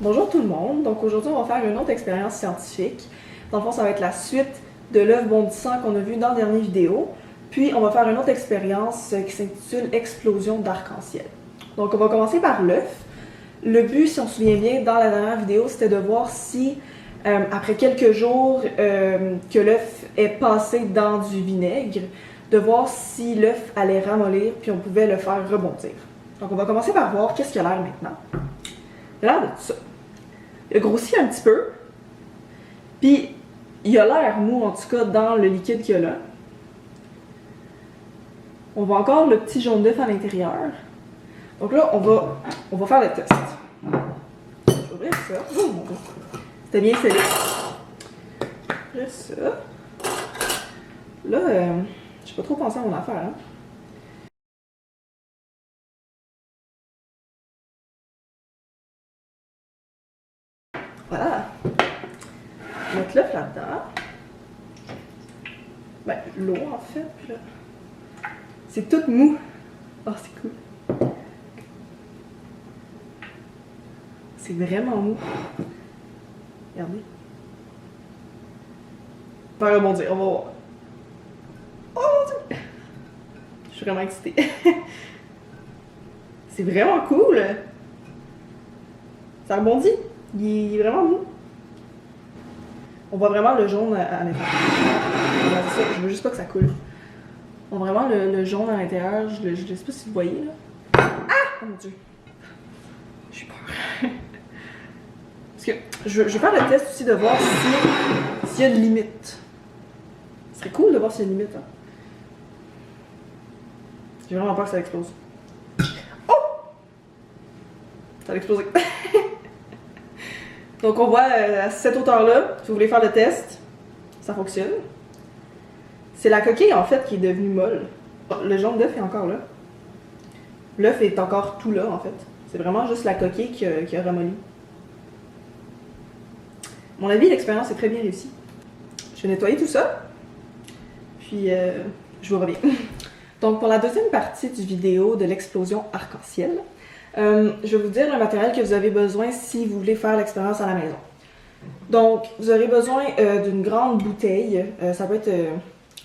Bonjour tout le monde, donc aujourd'hui on va faire une autre expérience scientifique. Dans le fond, ça va être la suite de l'œuf bondissant qu'on a vu dans la dernière vidéo. Puis on va faire une autre expérience qui s'intitule Explosion d'arc-en-ciel. Donc on va commencer par l'œuf. Le but, si on se souvient bien, dans la dernière vidéo, c'était de voir si, après quelques jours que l'œuf est passé dans du vinaigre, de voir si l'œuf allait ramollir, puis on pouvait le faire rebondir. Donc on va commencer par voir qu'est-ce qu'il a l'air maintenant. Il a l'air de ça. Il a grossi un petit peu, puis il a l'air mou, en tout cas, dans le liquide qu'il y a là. On voit encore le petit jaune d'œuf à l'intérieur. Donc là, on va faire le test. Je vais ouvrir ça. Oh mon Dieu. C'était bien scellé. Ouvrir ça. Là, j'ai pas trop pensé à mon affaire, hein. Voilà. Mettre l'œuf là-dedans. Ben, l'eau en fait. Là. C'est tout mou. Oh, c'est cool. C'est vraiment mou. Regardez. On va rebondir, on va voir. Oh mon Dieu! Je suis vraiment excitée. C'est vraiment cool! Ça rebondit. Il est vraiment mou. On voit vraiment le jaune à l'intérieur. Je veux juste pas que ça coule. On voit vraiment le jaune à l'intérieur. Je sais pas si vous voyez là. Ah! Oh mon Dieu. J'ai peur. Parce que je vais faire le test aussi de voir s'il y a une limite. Ce serait cool de voir s'il y a une limite. Hein. J'ai vraiment peur que ça explose. Oh! Ça va exploser. Donc on voit à cette hauteur-là, si vous voulez faire le test, ça fonctionne. C'est la coquille en fait qui est devenue molle. Le jaune d'œuf est encore là. L'œuf est encore tout là en fait. C'est vraiment juste la coquille qui a ramolli. À mon avis, l'expérience est très bien réussie. Je vais nettoyer tout ça. Puis je vous reviens. Donc pour la deuxième partie du vidéo de l'explosion arc-en-ciel, je vais vous dire le matériel que vous avez besoin si vous voulez faire l'expérience à la maison. Donc, vous aurez besoin d'une grande bouteille. Ça peut être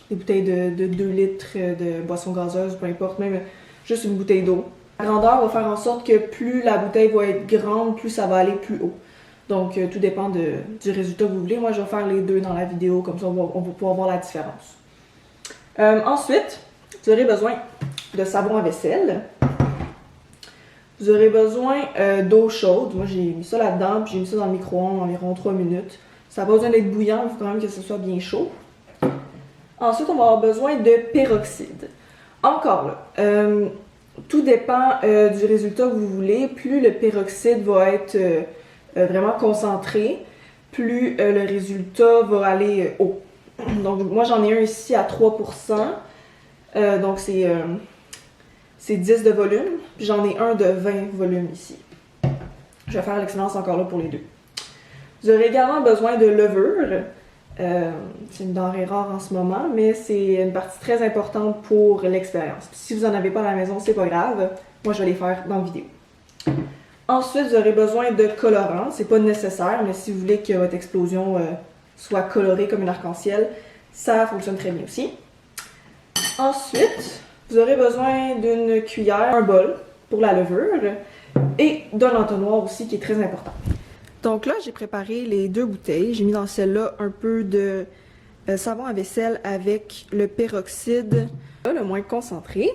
des bouteilles de 2 litres de boisson gazeuse, peu importe, même juste une bouteille d'eau. La grandeur va faire en sorte que plus la bouteille va être grande, plus ça va aller plus haut. Donc, tout dépend du résultat que vous voulez. Moi, je vais faire les deux dans la vidéo, comme ça on va pouvoir voir la différence. Ensuite, vous aurez besoin de savon à vaisselle. Vous aurez besoin d'eau chaude. Moi, j'ai mis ça là-dedans, puis j'ai mis ça dans le micro-ondes environ 3 minutes. Ça n'a pas besoin d'être bouillant, il faut quand même que ce soit bien chaud. Ensuite, on va avoir besoin de peroxyde. Encore là, tout dépend du résultat que vous voulez. Plus le peroxyde va être vraiment concentré, plus le résultat va aller haut. Donc, moi, j'en ai un ici à 3%. Donc, c'est 10 de volume, puis j'en ai un de 20 volume ici. Je vais faire l'expérience encore là pour les deux. Vous aurez également besoin de levure. C'est une denrée rare en ce moment, mais c'est une partie très importante pour l'expérience. Si vous n'en avez pas à la maison, c'est pas grave. Moi, je vais les faire dans la vidéo. Ensuite, vous aurez besoin de colorant. C'est pas nécessaire, mais si vous voulez que votre explosion soit colorée comme un arc-en-ciel, ça fonctionne très bien aussi. Ensuite, vous aurez besoin d'une cuillère, un bol pour la levure et d'un entonnoir aussi qui est très important. Donc là, j'ai préparé les deux bouteilles. J'ai mis dans celle-là un peu de savon à vaisselle avec le peroxyde le moins concentré.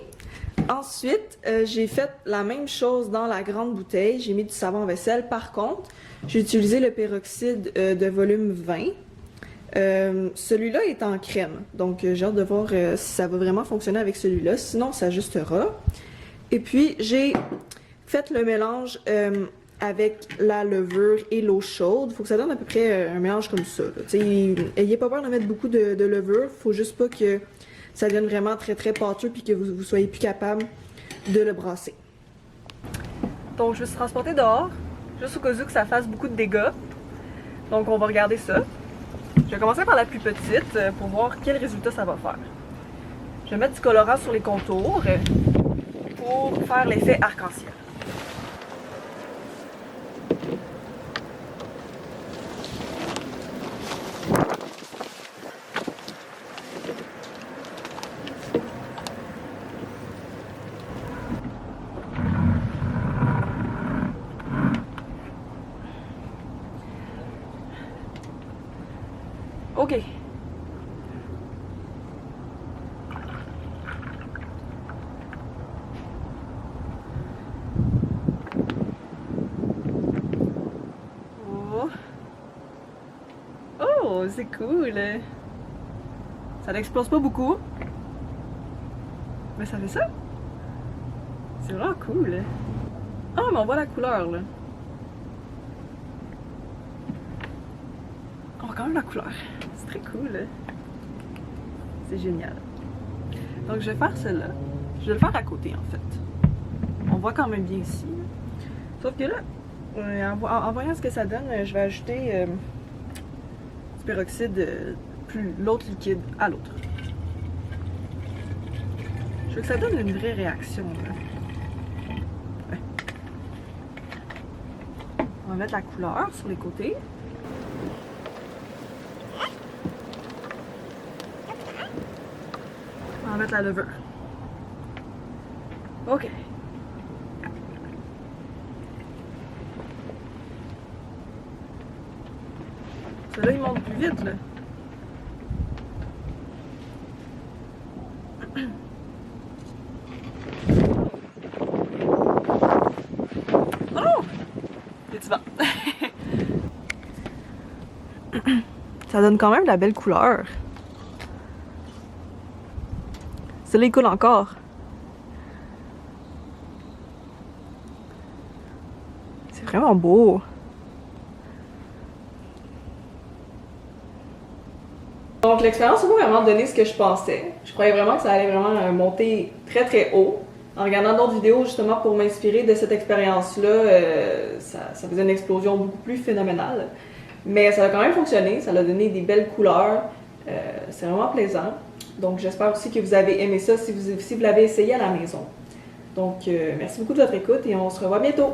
Ensuite, j'ai fait la même chose dans la grande bouteille. J'ai mis du savon à vaisselle. Par contre, j'ai utilisé le peroxyde de volume 20. Celui-là est en crème, donc j'ai hâte de voir si ça va vraiment fonctionner avec celui-là, sinon ça ajustera. Et puis j'ai fait le mélange avec la levure et l'eau chaude. Il faut que ça donne à peu près un mélange comme ça. Ayez pas peur de mettre beaucoup de levure, faut juste pas que ça devienne vraiment très très pâteux puis que vous soyez plus capable de le brasser. Donc je me suis transportée dehors, juste au cas où que ça fasse beaucoup de dégâts. Donc on va regarder ça. Je vais commencer par la plus petite pour voir quel résultat ça va faire. Je vais mettre du colorant sur les contours pour faire l'effet arc-en-ciel. OK. Oh, oh c'est cool. Ça n'explose pas beaucoup. Mais ça fait ça. C'est vraiment cool. Ah, mais on voit la couleur, là. On voit quand même la couleur. C'est très cool. C'est génial. Donc, je vais faire celle-là. Je vais le faire à côté, en fait. On voit quand même bien ici. Sauf que là, en voyant ce que ça donne, je vais ajouter du peroxyde, l'autre liquide à l'autre. Je veux que ça donne une vraie réaction, là. Ouais. On va mettre la couleur sur les côtés. On va mettre la levure. OK. Celui-là, il monte plus vite, là. Oh! C'est vent. Ça donne quand même de la belle couleur. Celui-là, il coule encore. C'est vraiment beau. Donc l'expérience m'a vraiment donné ce que je pensais. Je croyais vraiment que ça allait vraiment monter très très haut. En regardant d'autres vidéos justement pour m'inspirer de cette expérience-là, ça faisait une explosion beaucoup plus phénoménale. Mais ça a quand même fonctionné, ça a donné des belles couleurs. C'est vraiment plaisant. Donc j'espère aussi que vous avez aimé ça si vous l'avez essayé à la maison. Donc merci beaucoup de votre écoute et on se revoit bientôt!